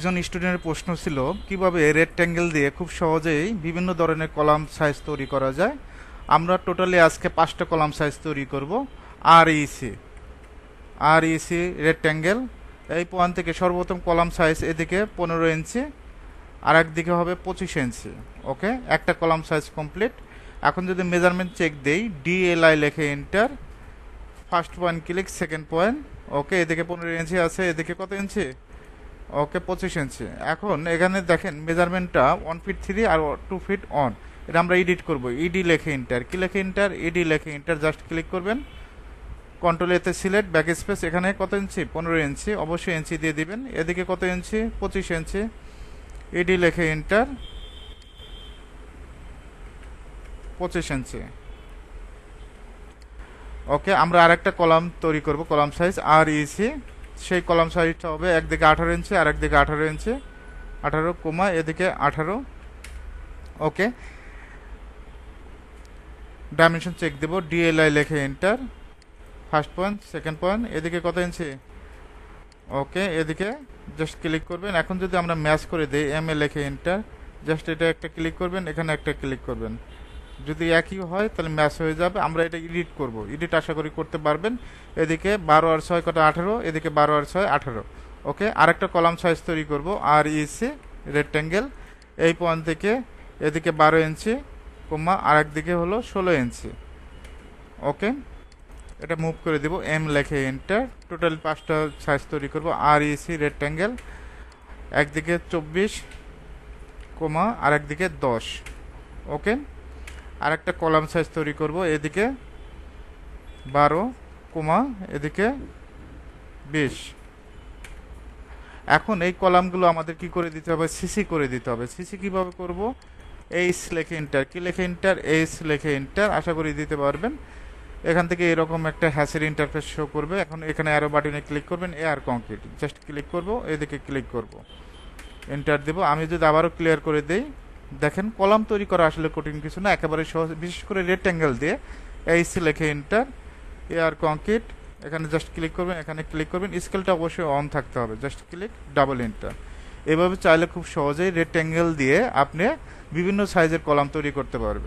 একজন স্টুডেন্টের প্রশ্ন ছিল কিভাবে রেক্ট্যাঙ্গেল দিয়ে খুব সহজেই বিভিন্ন ধরনের কলাম সাইজ তৈরি করা যায়। আমরা টোটালি আজকে 5টা কলাম সাইজ তৈরি করব। আর ইসি রেক্ট্যাঙ্গেল এই পয়েন্ট থেকে সর্বপ্রথম কলাম সাইজ এদিকে 15 ইঞ্চি, আর একদিকে হবে 25 ইঞ্চি। ওকে, একটা কলাম সাইজ কমপ্লিট। এখন যদি মেজারমেন্ট চেক দেই, ডিএলআই লেখে enter, first point click, second point. Okay, এদিকে 15 ইঞ্চি আছে, এদিকে কত ইঞ্চি? ওকে, 25 ইঞ্চি। এখন এখানে দেখেন মেজারমেন্টটা 1 ফিট 3 আর 2 ফিট অন। এটা আমরা এডিট করব। ইডি লেখে এন্টার, কি লেখে এন্টার? ইডি লেখে এন্টার, জাস্ট ক্লিক করবেন, কন্ট্রোল এতে সিলেক্ট, ব্যাক স্পেস। এখানে কত ইঞ্চি? 15 ইঞ্চি, অবশ্যই ইঞ্চি দিয়ে দিবেন। এদিকে কত ইঞ্চি? 25 ইঞ্চি। ইডি লেখে এন্টার, 25 ইঞ্চি। ওকে, আমরা আরেকটা কলাম তৈরি করব, কলাম সাইজ আর ইসি। সেই কলাম সাইজটা হবে একদিকে 18 ইঞ্চি আর একদিকে 18 ইঞ্চি, 18 কমা এদিকে 18। ওকে, ডাইমেনশন চেক দেব, ডিএলআই লেখে enter, first point, second point. এদিকে কত ইঞ্চি? ওকে, এদিকে জাস্ট ক্লিক করবেন। এখন যদি আমরা ম্যাচ করে দিই, এম এ লেখে এন্টার, জাস্ট এটা একটা ক্লিক করবেন, এখানে একটা ক্লিক করবেন। যদি একই হয় তাহলে ম্যাচ হয়ে যাবে। আমরা এটা এডিট করব, এডিট আশা করি করতে পারবেন। এদিকে 12 আর 6 কত? 18, এদিকে 12 আর 6 18। ওকে, আরেকটা কলাম সাইজ তৈরি করব, আর ইসি রেক্ট্যাঙ্গেল। এই পয়েন্ট থেকে এদিকে 12 ইঞ্চি কমা আর একদিকে হলো 16 ইঞ্চি। ওকে, এটা মুভ করে দেব, এম লেখে এন্টার। টোটাল 5টা সাইজ তৈরি করব, আর ইসি রেক্ট্যাঙ্গেল। একদিকে 24 কমা আর একদিকে 10। ওকে, আরেকটা কলাম সাইজ তৈরি করব, এদিকে 12 কমা এদিকে 20। এখন এই কলামগুলো আমাদের কি করে দিতে হবে? সিসি করে দিতে হবে। সিসি কিভাবে করব? এইচ লেখে এন্টার, কি লেখে এন্টার? এইচ লেখে এন্টার, আশা করি দিতে পারবেন। এখান থেকে এরকম একটা হ্যাশের ইন্টারফেস শো করবে। এখন এখানে অ্যারো বাটনে ক্লিক করবেন, এয়ার কংক্রিট, জাস্ট ক্লিক করব, এদিকে ক্লিক করব, এন্টার দেব। আমি যদি আবারও ক্লিয়ার করে দেই, দেখেন কলাম তৈরি করা আসলে কঠিন কিছু না, একেবারে সহজ। বিশেষ করে রেক্ট্যাঙ্গেল দিয়ে এইচ লেখে এন্টার, এয়ার কংক্রিট, এখানে জাস্ট ক্লিক করবেন, এখানে ক্লিক করবেন। স্কেলটা অবশ্যই অন থাকতে হবে, জাস্ট ক্লিক, ডাবল এন্টার। এভাবে চাইলে খুব সহজেই রেক্ট্যাঙ্গেল দিয়ে আপনি বিভিন্ন সাইজের কলাম তৈরি করতে পারবেন।